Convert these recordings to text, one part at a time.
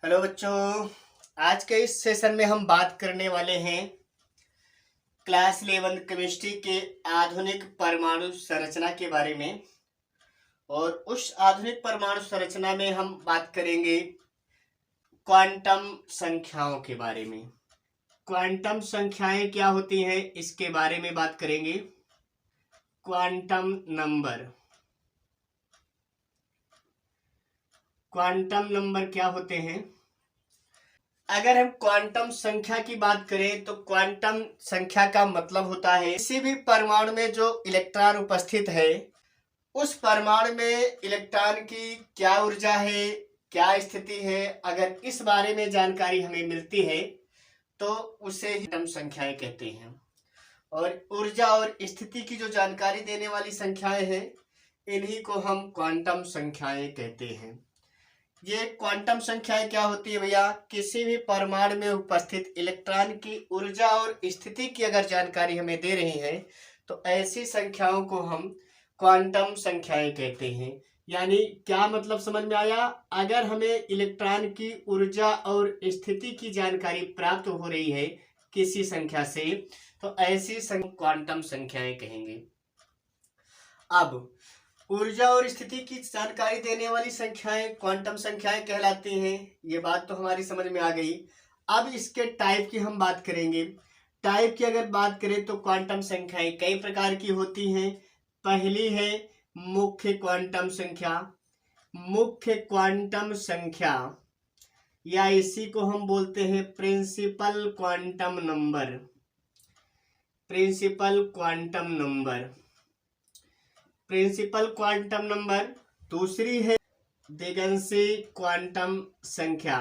Hello बच्चों। आज के इस सेशन में हम बात करने वाले हैं क्लास 11 केमिस्ट्री के आधुनिक परमाणु संरचना के बारे में। और उस आधुनिक परमाणु संरचना में हम बात करेंगे क्वांटम संख्याओं के बारे में। क्वांटम संख्याएं क्या होती हैं इसके बारे में बात करेंगे। क्वांटम नंबर, क्वांटम नंबर क्या होते हैं। अगर हम क्वांटम संख्या की बात करें तो क्वांटम संख्या का मतलब होता है किसी भी परमाणु में जो इलेक्ट्रॉन उपस्थित है उस परमाणु में इलेक्ट्रॉन की क्या ऊर्जा है, क्या स्थिति है। अगर इस बारे में जानकारी हमें मिलती है तो उसे क्वांटम संख्याएं कहते हैं। और ऊर्जा और स्थिति की जो जानकारी देने वाली संख्याएं हैं इन्हीं को हम क्वांटम संख्याएं कहते हैं। ये क्वांटम संख्याएं क्या होती है भैया, किसी भी परमाणु में उपस्थित इलेक्ट्रॉन की ऊर्जा और स्थिति की अगर जानकारी हमें दे रही है तो ऐसी संख्याओं को हम क्वांटम संख्याएं कहते हैं। यानी क्या मतलब समझ में आया, अगर हमें इलेक्ट्रॉन की ऊर्जा और स्थिति की जानकारी प्राप्त हो रही है किसी संख्या से तो ऐसी क्वांटम संख्याएं कहेंगे। अब ऊर्जा और स्थिति की जानकारी देने वाली संख्याएं क्वांटम संख्याएं कहलाती हैं। ये बात तो हमारी समझ में आ गई। अब इसके टाइप की हम बात करेंगे। टाइप की अगर बात करें तो क्वांटम संख्याएं कई प्रकार की होती हैं। पहली है मुख्य क्वांटम संख्या। मुख्य क्वांटम संख्या या इसी को हम बोलते हैं principal quantum number. Principal quantum number, principal quantum number. दूसरी है दिगंशी क्वांटम संख्या।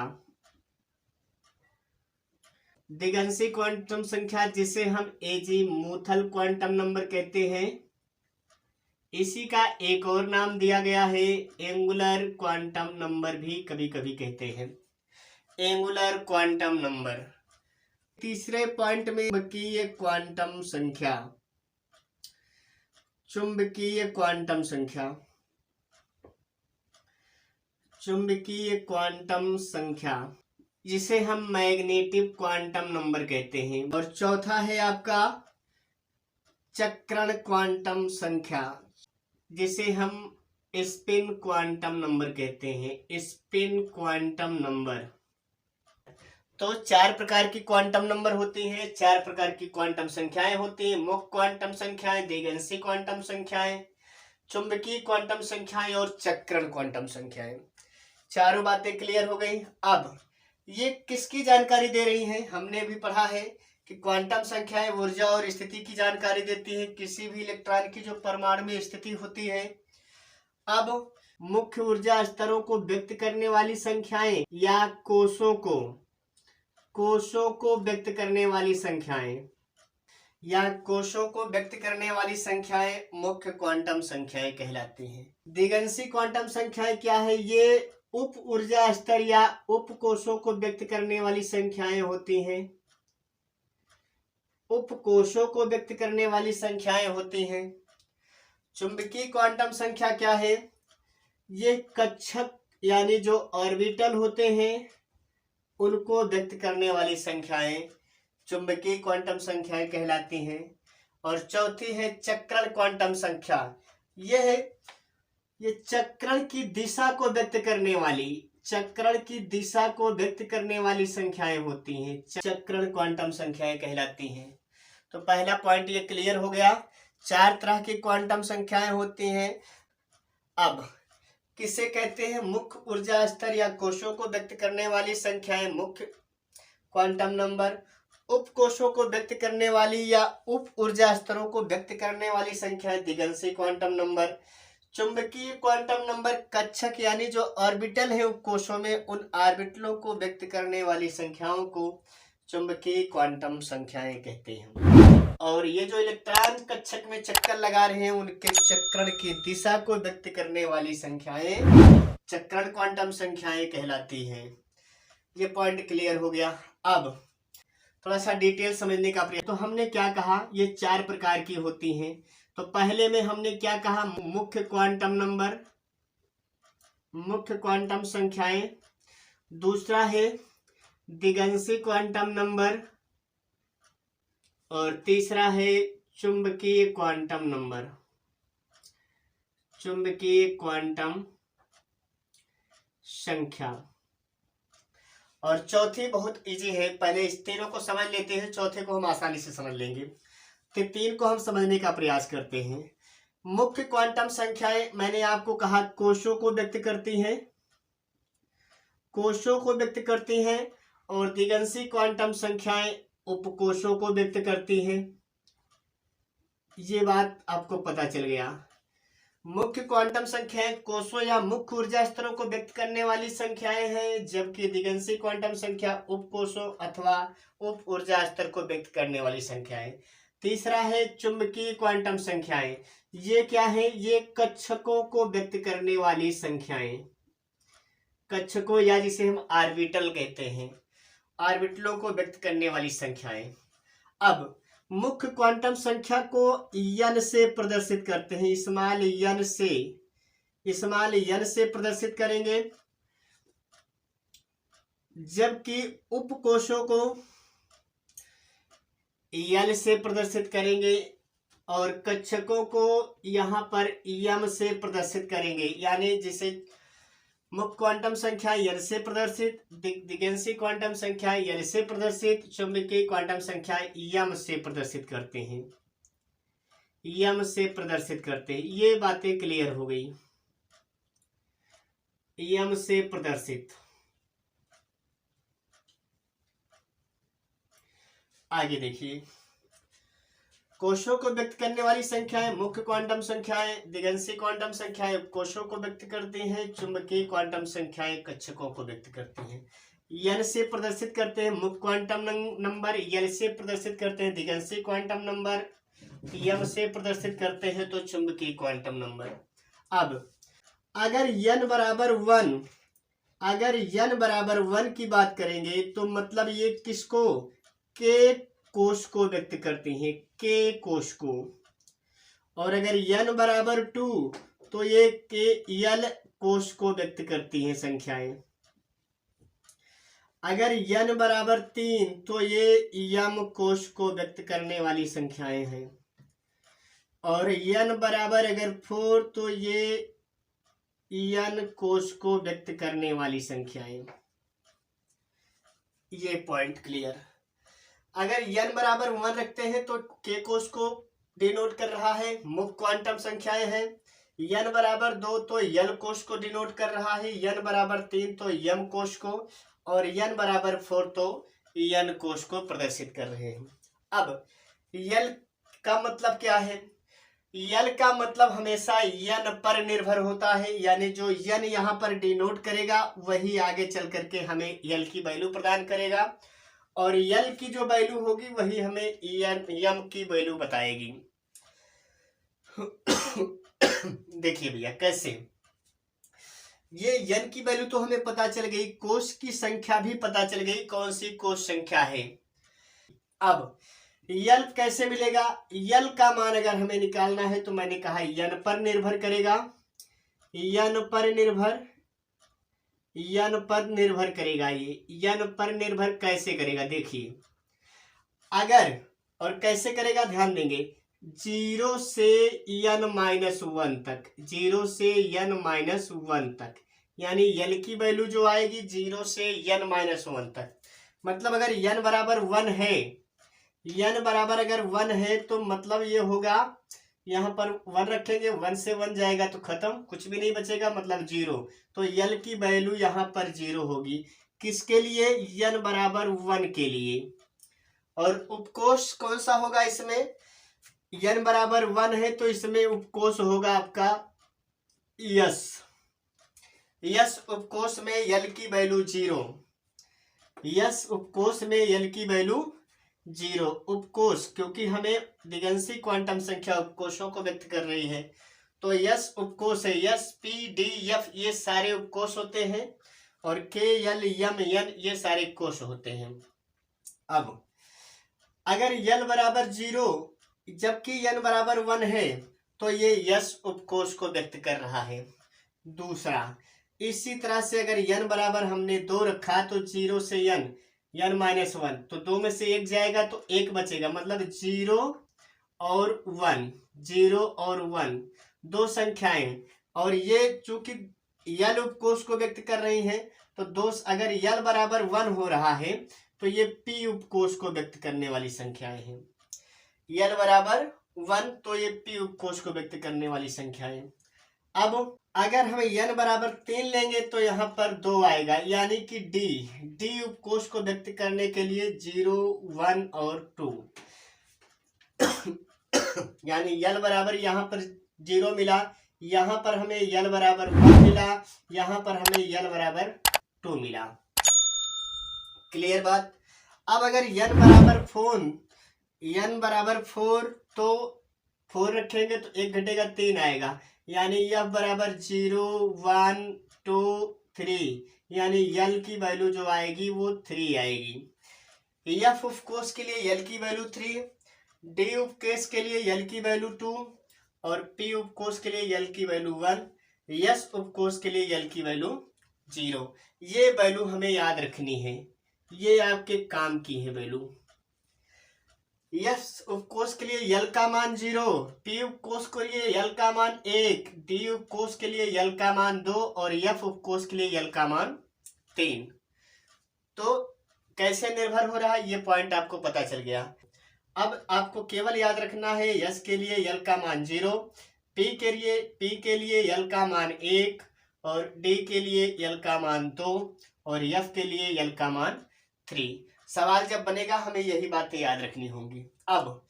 दिगंशी क्वांटम संख्या जिसे हम एजीमुथल क्वांटम नंबर कहते हैं। इसी का एक और नाम दिया गया है एंगुलर क्वांटम नंबर भी कभी कभी कहते हैं, एंगुलर क्वांटम नंबर। तीसरे पॉइंट में चुंबकीय क्वांटम संख्या। चुंबकीय क्वांटम संख्या, चुंबकीय क्वांटम संख्या जिसे हम मैग्नेटिक क्वांटम नंबर कहते हैं। और चौथा है आपका चक्रण क्वांटम संख्या जिसे हम स्पिन क्वांटम नंबर कहते हैं, स्पिन क्वांटम नंबर। तो चार प्रकार की क्वांटम नंबर होती हैं, चार प्रकार की क्वांटम संख्याएं होती हैं। मुख्य क्वांटम संख्याएं, दिगंशी क्वांटम संख्याएं, चुंबकीय क्वांटम संख्याएं और चक्रण क्वांटम संख्याएं। चारों बातें क्लियर हो गई। अब ये किसकी जानकारी दे रही हैं, हमने भी पढ़ा है कि क्वांटम संख्याएं ऊर्जा और स्थिति की जानकारी देती है किसी भी इलेक्ट्रॉन की जो परमाणु में स्थिति होती है। अब मुख्य ऊर्जा स्तरों को व्यक्त करने वाली संख्याएं या कोषों को व्यक्त करने वाली संख्याएं या कोषों को व्यक्त करने वाली संख्याएं मुख्य क्वांटम संख्याएं कहलाती हैं। दिगंशी क्वांटम संख्याएं क्या है, ये उप ऊर्जा स्तर या उप कोषों को व्यक्त करने वाली संख्याएं होती हैं। उप कोषों को व्यक्त करने वाली संख्याएं होती हैं। चुंबकीय क्वांटम संख्या क्या है, ये कक्षक यानी जो ऑर्बिटल होते हैं उनको व्यक्त करने वाली संख्याएं चुंबकीय क्वांटम संख्याएं कहलाती हैं। और चौथी है चक्रण क्वांटम संख्या। ये चक्रण की दिशा को व्यक्त करने वाली, चक्रण की दिशा को व्यक्त करने वाली संख्याएं होती हैं, चक्रण क्वांटम संख्याएं कहलाती हैं। तो पहला पॉइंट ये क्लियर हो गया, चार तरह की क्वांटम संख्याएं होती हैं। अब किसे कहते हैं, मुख्य ऊर्जा स्तर या कोषों को व्यक्त करने वाली संख्याएं मुख्य क्वांटम नंबर, उप कोषों को व्यक्त करने वाली या उप ऊर्जा स्तरों को व्यक्त करने वाली संख्याएं दिगंशी क्वांटम नंबर। चुंबकीय क्वांटम नंबर कक्षक यानी जो ऑर्बिटल है उप कोषों में उन ऑर्बिटलों को व्यक्त करने वाली संख्याओं को चुंबकीय क्वांटम संख्याएं कहते हैं। और ये जो इलेक्ट्रॉन कक्षक में चक्कर लगा रहे हैं उनके चक्रण की दिशा को व्यक्त करने वाली संख्याएं चक्रण क्वांटम संख्याएं कहलाती हैं। ये पॉइंट क्लियर हो गया। अब थोड़ा सा डिटेल समझने का प्रयास। तो हमने क्या कहा, ये चार प्रकार की होती हैं। तो पहले में हमने क्या कहा, मुख्य क्वांटम नंबर, मुख्य क्वांटम संख्याएं। दूसरा है दिगंशी क्वांटम नंबर और तीसरा है चुंबकीय क्वांटम नंबर, चुंबकीय क्वांटम संख्या। और चौथी बहुत इजी है, पहले इस तीनों को समझ लेते हैं, चौथे को हम आसानी से समझ लेंगे। तो तीन को हम समझने का प्रयास करते हैं। मुख्य क्वांटम संख्याएं मैंने आपको कहा कोशों को व्यक्त करती हैं, कोशों को व्यक्त करती हैं, और दिगंशी क्वांटम संख्याएं उपकोशों को व्यक्त करती हैं। ये बात आपको पता चल गया। मुख्य क्वांटम संख्याएं कोशों या मुख्य ऊर्जा स्तरों को व्यक्त करने वाली संख्याएं हैं, जबकि दिगंशी क्वांटम संख्या उपकोशों अथवा उप ऊर्जा स्तर को व्यक्त करने वाली संख्याएं। तीसरा है चुंबकीय क्वांटम संख्याएं। ये क्या है? ये कक्षकों को व्यक्त करने वाली संख्याएं, कक्षकों या जिसे हम ऑर्बिटल कहते हैं, ऑर्बिटलों को व्यक्त करने वाली संख्याएं। अब मुख्य क्वांटम संख्या को n से प्रदर्शित करते हैं, स्मॉल n से प्रदर्शित करेंगे, जबकि उपकोशों को l से प्रदर्शित करेंगे और कक्षकों को यहाँ पर m से प्रदर्शित करेंगे। यानी जिसे मुख्य क्वांटम संख्या n से प्रदर्शित, दिगंशी क्वांटम संख्या n से प्रदर्शित, चुंबकीय क्वांटम संख्या m से प्रदर्शित करते हैं, m से प्रदर्शित करते हैं। ये बातें क्लियर हो गई, m से प्रदर्शित। आगे देखिए, कोशों को व्यक्त करने वाली संख्याएं मुख्य क्वांटम संख्याएं, दिगंशी क्वांटम संख्याएं कोशों को व्यक्त करती हैं, चुंबकीय क्वांटम संख्याएं कक्षकों को व्यक्त करती हैं। n से प्रदर्शित करते हैं मुख्य क्वांटम नंबर, l से प्रदर्शित करते हैं दिगंशी क्वांटम नंबर, m से प्रदर्शित करते हैं तो चुंबकीय क्वांटम नंबर। अब अगर n बराबर 1 की बात करेंगे तो मतलब ये किसको? k कोश को व्यक्त करती हैं, k कोश को। और अगर n बराबर 2 तो ये l कोश को व्यक्त करती हैं संख्याएं। अगर n बराबर 3 तो ये m कोश को व्यक्त करने वाली संख्याएं हैं। और n बराबर अगर 4 तो ये n कोश को व्यक्त करने वाली संख्याएं। ये पॉइंट क्लियर। अगर n बराबर 1 रखते हैं तो k कोश को डिनोट कर रहा है, मुख्य क्वांटम संख्याएं हैं। n बराबर 2 तो l कोश को डिनोट कर रहा है, n बराबर 3 तो m कोश को, और n बराबर 4 तो n कोश को प्रदर्शित कर रहे हैं। अब l का मतलब क्या है? l का मतलब हमेशा n पर निर्भर होता है, यानी जो n यहाँ पर डिनोट करेगा वही आगे चल करके हमें l की वैल्यू प्रदान करेगा, और l की जो वैल्यू होगी वही हमें m की वैल्यू बताएगी। देखिए भैया कैसे, ये n की वैल्यू तो हमें पता चल गई, कोश की संख्या भी पता चल गई, कौन सी कोश संख्या है। अब l कैसे मिलेगा? l का मान अगर हमें निकालना है तो मैंने कहा n पर निर्भर करेगा, n पर निर्भर करेगा। ये n पर निर्भर कैसे करेगा? देखिए, अगर और कैसे करेगा ध्यान देंगे, 0 से n-1 तक, 0 से n-1 तक, यानी l की वैल्यू जो आएगी 0 से n-1 तक। मतलब अगर n बराबर 1 है, n बराबर अगर 1 है तो मतलब ये होगा, यहाँ पर 1 रखेंगे, 1 से 1 जाएगा तो खत्म, कुछ भी नहीं बचेगा, मतलब 0। तो l की वैल्यू यहाँ पर 0 होगी। किसके लिए? n बराबर 1 के लिए। और उपकोश कौन सा होगा इसमें? n बराबर 1 है तो इसमें उपकोश होगा आपका s। उपकोश में l की वैल्यू 0, उपकोश में l की वैल्यू 0। उपकोश, क्योंकि हमें दिगंशी क्वांटम संख्या उपकोशों को व्यक्त कर रही है, तो s उपकोश है, s p d f ये सारे उपकोश होते हैं, और k l m n ये सारे कोश होते हैं। अब अगर l बराबर 0 जबकि n बराबर 1 है तो ये s उपकोश को व्यक्त कर रहा है। दूसरा, इसी तरह से अगर n बराबर हमने 2 रखा तो 0 से n -1, तो 2 में से 1 जाएगा तो 1 बचेगा, मतलब 0 और 1, 0 और 1 दो संख्याएं, और ये चूंकि यल उपकोष को व्यक्त कर रही हैं तो अगर यल बराबर 1 हो रहा है तो ये पी उपकोष को व्यक्त करने वाली संख्याएं हैं। यल बराबर 1 तो ये पी उपकोष को व्यक्त करने वाली संख्याएं। अब अगर हम n बराबर 3 लेंगे तो यहाँ पर 2 आएगा, यानी कि डी उपकोष को व्यक्त करने के लिए 0, 1 और 2 यानी यल बराबर यहाँ पर 0 मिला, यहाँ पर हमें यल बराबर 1 मिला, यहाँ पर हमें यल बराबर 2 मिला। क्लियर बात। अब अगर n बराबर 4 तो 4 रखेंगे तो 1 घटेगा 3 आएगा, यानी f बराबर 0, 1, 2, 3, यानी यल की वैल्यू जो आएगी वो 3 आएगी। f उपकोष के लिए यल की वैल्यू 3, डी उपकोष के लिए यल की वैल्यू 2 और पी उपकोष के लिए यल की वैल्यू 1, यस उपकोष के लिए यल की वैल्यू 0। ये वैल्यू हमें याद रखनी है, ये आपके काम की है वैल्यू। यस उपकोष के लिए यल का मान 0, पी उपकोष के लिए यल का मान 1, डी उपकोष के लिए यल का मान 2 और एफ उपकोष के लिए यल का मान 3। तो कैसे निर्भर हो रहा है ये पॉइंट आपको पता चल गया। अब आपको केवल याद रखना है यस के लिए यल का मान 0, पी के लिए यल का मान 1 और डी के लिए यल का मान 2 और एफ के लिए यल का मान 3। सवाल जब बनेगा हमें यही बातें याद रखनी होंगी। अब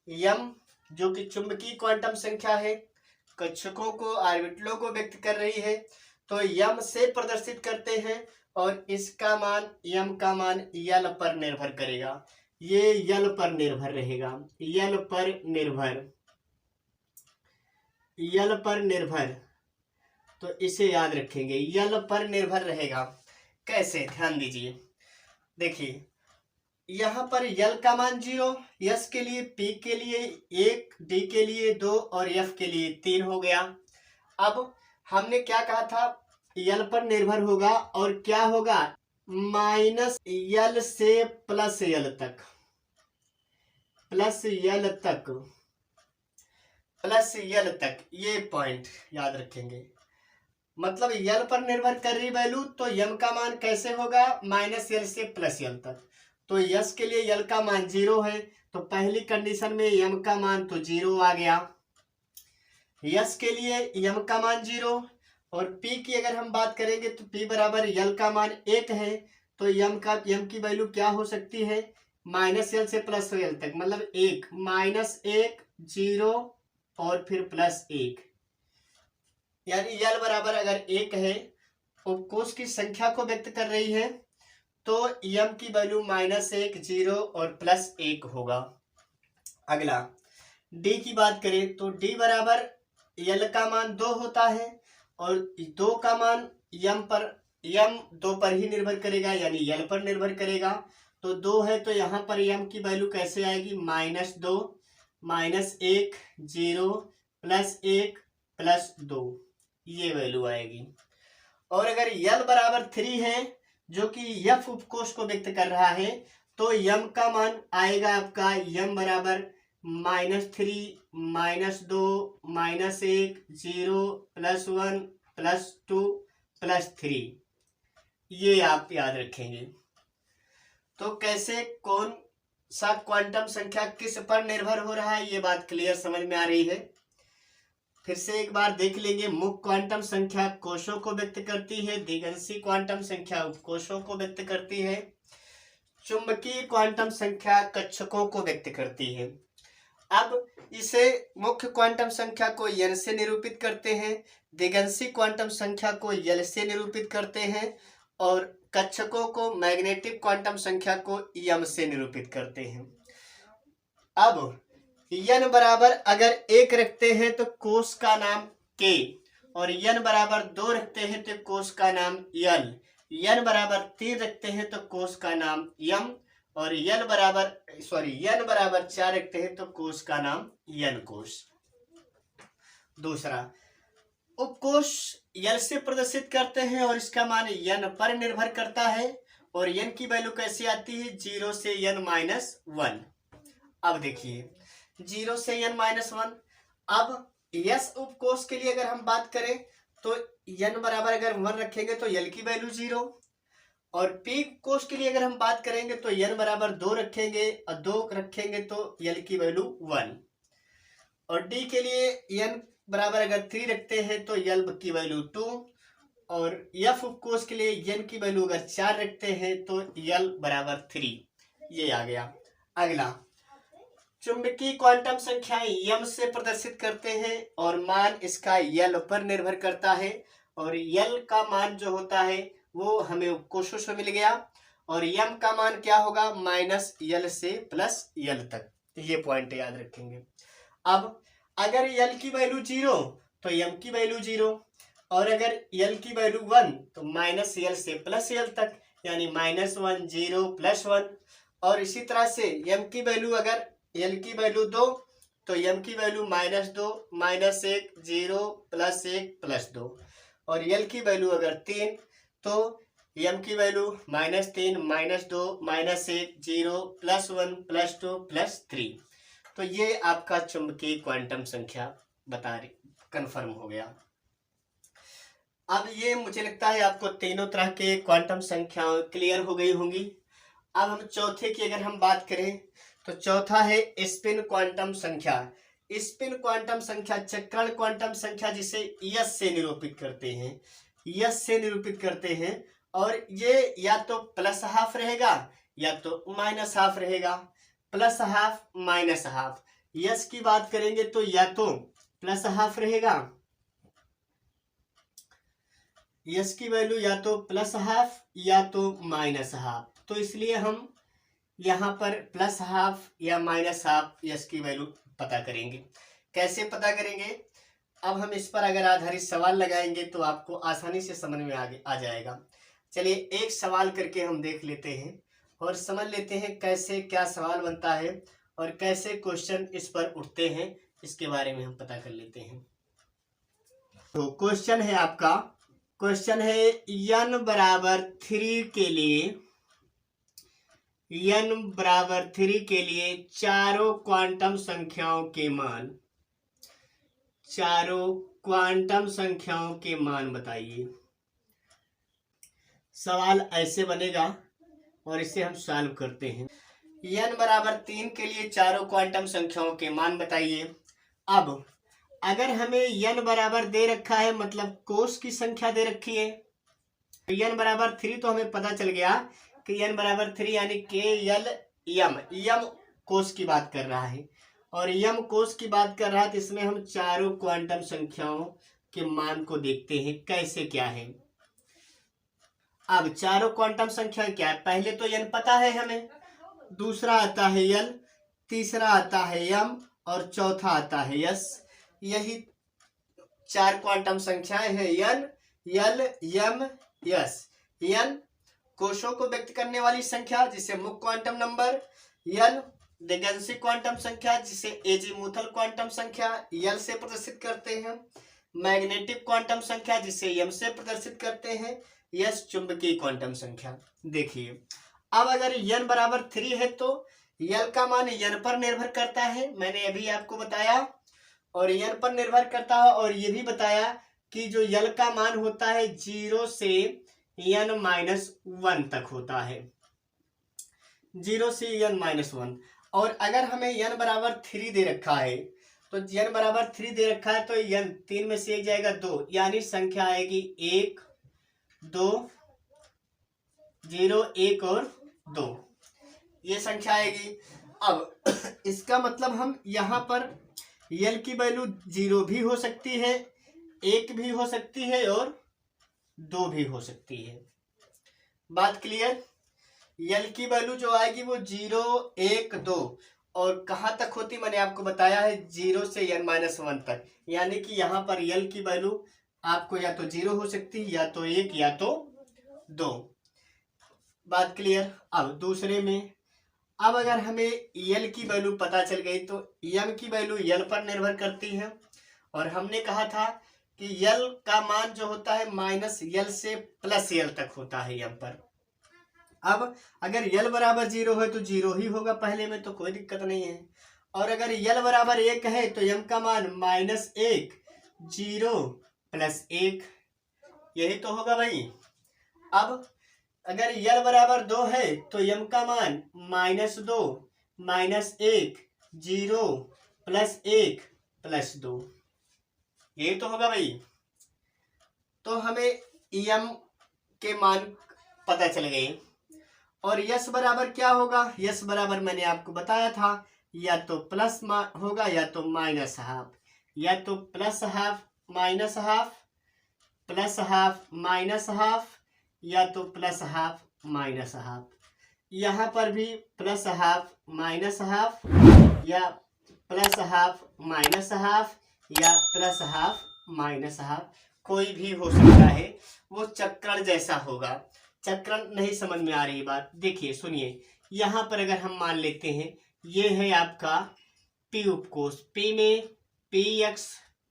यम जो कि चुंबकीय क्वांटम संख्या है, कक्षकों को ऑर्बिटलों को व्यक्त कर रही है, तो यम से प्रदर्शित करते हैं और इसका मान यम का मान यल पर निर्भर करेगा, ये यल पर निर्भर रहेगा, यल पर निर्भर। तो इसे याद रखेंगे, यल पर निर्भर रहेगा। कैसे, ध्यान दीजिए। देखिए यहाँ पर यल का मान 0, यस के लिए, पी के लिए 1, डी के लिए 2 और एफ के लिए 3 हो गया। अब हमने क्या कहा था, यल पर निर्भर होगा और क्या होगा, माइनस यल से प्लस यल तक, प्लस यल तक ये पॉइंट याद रखेंगे। मतलब यल पर निर्भर कर रही वैल्यू, तो यम का मान कैसे होगा, माइनस यल से प्लस यल तक। तो यस के लिए यल का मान 0 है, तो पहली कंडीशन में यम का मान तो 0 आ गया। यस के लिए यम का मान 0 और पी की अगर हम बात करेंगे तो पी बराबर यल का मान 1 है, तो यम की वैल्यू क्या हो सकती है, माइनस यल से प्लस यल तक, मतलब 1, -1, 0 और फिर +1, यानी यल बराबर अगर 1 है, उपकोष की संख्या को व्यक्त कर रही है, तो यम की वैल्यू -1, 0 और +1 होगा। अगला डी की बात करें तो डी बराबर यल का मान 2 होता है और 2 का मान यम 2 पर ही निर्भर करेगा, यानी यल पर निर्भर करेगा। तो 2 है तो यहाँ पर यम की वैल्यू कैसे आएगी, -2, -1, 0, +1, +2, ये वैल्यू आएगी। और अगर यल बराबर 3 है जो कि एफ उपकोष को व्यक्त कर रहा है, तो यम का मान आएगा आपका यम बराबर -3, -2, -1, 0, +1, +2, +3, ये आप याद रखेंगे। तो कैसे कौन सा क्वांटम संख्या किस पर निर्भर हो रहा है, ये बात क्लियर समझ में आ रही है। फिर से एक बार देख लेंगे। मुख्य क्वांटम संख्या कोशों को व्यक्त करती है, द्विगंशी क्वांटम संख्या उपकोशों को व्यक्त करती है, चुंबकीय क्वांटम संख्या कक्षकों को व्यक्त करती है। अब इसे मुख्य क्वांटम संख्या को n से निरूपित करते हैं, द्विगंशी क्वांटम संख्या को l से निरूपित करते हैं और कक्षकों को मैग्नेटिक क्वांटम संख्या को m से निरूपित करते हैं। अब n बराबर अगर 1 रखते हैं तो कोष का नाम k और n बराबर 2 रखते हैं तो कोष का नाम l, n बराबर 3 रखते हैं तो कोष का नाम m और n बराबर 4 रखते हैं तो कोष का नाम n कोष। दूसरा, उपकोष यल से प्रदर्शित करते हैं और इसका मान n पर निर्भर करता है। और n की वैल्यू कैसे आती है? 0 से n माइनस 1। अब देखिए 0 से n माइनस 1। अब यस उपकोष के लिए अगर हम बात करें तो n बराबर अगर 1 रखेंगे तो यल की वैल्यू 0। और पी कोष के लिए अगर हम बात करेंगे तो n बराबर 2 रखेंगे और 2 रखेंगे तो यल की वैल्यू 1। और डी के लिए n बराबर अगर 3 रखते हैं तो यल की वैल्यू 2। और एफ उपकोष के लिए n की वैल्यू अगर 4 रखते हैं तो यल बराबर 3। ये आ गया। अगला, चुंबकीय क्वांटम संख्याएं यम से प्रदर्शित करते हैं और मान इसका यल पर निर्भर करता है। और यल का मान जो होता है वो हमें उपकोषों से मिल गया। और यम का मान क्या होगा? माइनस यल से प्लस यल तक। ये पॉइंट याद रखेंगे। अब अगर यल की वैल्यू 0 तो यम की वैल्यू 0। और अगर यल की वैल्यू 1 तो माइनस यल से प्लस यल तक, यानी -1 0 +1। और इसी तरह से यम की वैल्यू अगर यल की वैल्यू 2 तो यम की वैल्यू -2 -1 0 +1 +2। और यल की वैल्यू अगर 3 तो यम की वैल्यू -3 -2 -1 0 +1 +2 +3। तो ये आपका चुंबकीय क्वांटम संख्या बता रही, कंफर्म हो गया। अब ये मुझे लगता है आपको तीनों तरह के क्वांटम संख्याएं क्लियर हो गई होंगी। अब हम चौथे की अगर हम बात करें तो चौथा है स्पिन क्वांटम संख्या। स्पिन क्वांटम संख्या चक्रण क्वांटम संख्या जिसे यस से निरूपित करते हैं, यस से निरूपित करते हैं। और ये या तो +½ रहेगा या तो -½ रहेगा। +½ -½ यस की बात करेंगे तो या तो +½ रहेगा, यस की वैल्यू या तो +½ या तो -½ तो इसलिए हम यहाँ पर +½ या -½ यस की वैल्यू पता करेंगे। कैसे पता करेंगे? अब हम इस पर अगर आधारित सवाल लगाएंगे तो आपको आसानी से समझ में आ जाएगा। चलिए एक सवाल करके हम देख लेते हैं और समझ लेते हैं कैसे क्या सवाल बनता है और कैसे क्वेश्चन इस पर उठते हैं, इसके बारे में हम पता कर लेते हैं। तो क्वेश्चन है आपका, क्वेश्चन है n बराबर 3 के लिए, n बराबर 3 के लिए चारों क्वांटम संख्याओं के मान, चारों क्वांटम संख्याओं के मान बताइए। सवाल ऐसे बनेगा और इसे हम सॉल्व करते हैं। n बराबर 3 के लिए चारों क्वांटम संख्याओं के मान बताइए। अब अगर हमें n बराबर दे रखा है, मतलब कोष की संख्या दे रखी है, तो n बराबर 3 तो हमें पता चल गया कि n बराबर 3 यानी KL यम कोष की बात कर रहा है। और यम कोष की बात कर रहा है तो इसमें हम चारों क्वांटम संख्याओं के मान को देखते हैं कैसे क्या है। अब चारों क्वांटम संख्या क्या है? पहले तो n पता है हमें, दूसरा आता है यल, तीसरा आता है यम और चौथा आता है यस। यही 4 क्वांटम संख्याएं हैं, n यल यम यस। n कोषों को व्यक्त करने वाली संख्या जिसे मुख्य क्वांटम नंबर, यल दिग्गंशिक क्वांटम संख्या जिसे एजीमुथल क्वांटम संख्या यल से प्रदर्शित करते हैं, मैग्नेटिक क्वांटम संख्या जिसे यम से प्रदर्शित करते हैं, यस चुंबकीय क्वांटम संख्या। देखिए अब अगर n बराबर 3 है तो यल का मान n पर निर्भर करता है, मैंने अभी आपको बताया, और n पर निर्भर करता है। और ये भी बताया कि जो यल का मान होता है 0 से n-1 तक होता है, 0 से n-1। और अगर हमें n बराबर 3 दे रखा है तो n बराबर 3 दे रखा है तो n 3 में से 1 जाएगा 2, यानी संख्या आएगी 1 2 0 1 और 2, ये संख्या आएगी। अब इसका मतलब हम यहाँ पर यल की वैल्यू 0 भी हो सकती है, 1 भी हो सकती है और 2 भी हो सकती है। बात क्लियर? यल की वैल्यू जो आएगी वो 0 1 2 और कहाँ तक होती मैंने आपको बताया है 0 से n-1 तक, यानी कि यहाँ पर यल की वैल्यू आपको या तो 0 हो सकती है या तो 1 या तो 2। बात क्लियर? अब दूसरे में, अब अगर हमें यल की वैल्यू पता चल गई तो यम की वैल्यू यल पर निर्भर करती है। और हमने कहा था कि यल का मान जो होता है माइनस यल से प्लस यल तक होता है यहाँ पर। अब अगर यल बराबर 0 है तो 0 ही होगा पहले में, तो कोई दिक्कत नहीं है। और अगर यल बराबर 1 है तो यम का मान -1 0 प्लस 1, यही तो होगा भाई। अब अगर यल बराबर 2 है तो यम का मान -2 -1 0 प्लस 1 प्लस 2, यही तो होगा भाई। तो हमें यम के मान पता चल गए। और यस बराबर क्या होगा, यस बराबर मैंने आपको बताया था, या तो प्लस होगा या तो माइनस हाफ, या तो plus half minus half, plus half minus half, या तो प्लस हाफ माइनस हाफ। यहाँ पर भी प्लस हाफ माइनस हाफ, या प्लस हाफ माइनस हाफ, या प्लस हाफ माइनस हाफ, कोई भी हो सकता है, वो चक्रण जैसा होगा। चक्रण नहीं समझ में आ रही बात, देखिए सुनिए, यहाँ पर अगर हम मान लेते हैं ये है आपका पी उपकोष, पी में पी एक्स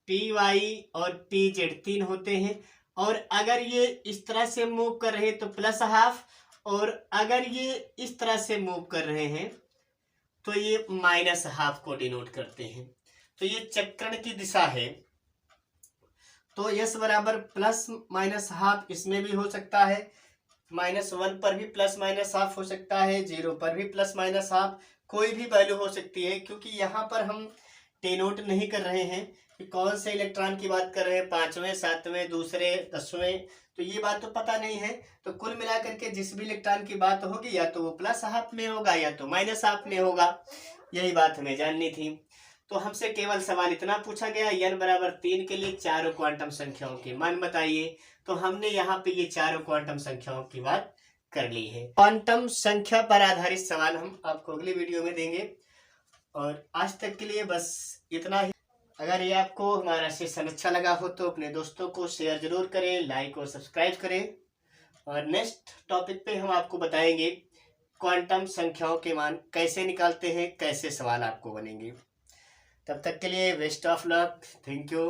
पी वाई और पी जेड 3 होते हैं। और अगर ये इस तरह से मूव कर रहे हैं तो प्लस हाफ, और अगर ये इस तरह से मूव कर रहे हैं तो ये माइनस हाफ को डिनोट करते हैं। तो ये चक्रण की दिशा है। तो यस बराबर प्लस माइनस हाफ इसमें भी हो सकता है, -1 पर भी प्लस माइनस हाफ हो सकता है, 0 पर भी प्लस माइनस हाफ, कोई भी वैल्यू हो सकती है। क्योंकि यहाँ पर हम डिनोट नहीं कर रहे हैं कि कौन से इलेक्ट्रॉन की बात कर रहे हैं, 5वें 7वें दूसरे 10वें, तो ये बात तो पता नहीं है। तो कुल मिलाकर के जिस भी इलेक्ट्रॉन की बात होगी या तो वो प्लस हाफ में होगा या तो माइनस हाफ में होगा, यही बात हमें जाननी थी। तो हमसे केवल सवाल इतना पूछा गया, n बराबर 3 के लिए चारों क्वांटम संख्याओं के मान बताइए। तो हमने यहाँ पे ये चारों क्वांटम संख्याओं की बात कर ली है। क्वांटम संख्या पर आधारित सवाल हम आपको अगली वीडियो में देंगे। और आज तक के लिए बस इतना ही। अगर ये आपको हमारा सेशन अच्छा लगा हो तो अपने दोस्तों को शेयर जरूर करें, लाइक और सब्सक्राइब करें। और नेक्स्ट टॉपिक पे हम आपको बताएंगे क्वांटम संख्याओं के मान कैसे निकालते हैं, कैसे सवाल आपको बनेंगे। तब तक के लिए best of luck, thank you.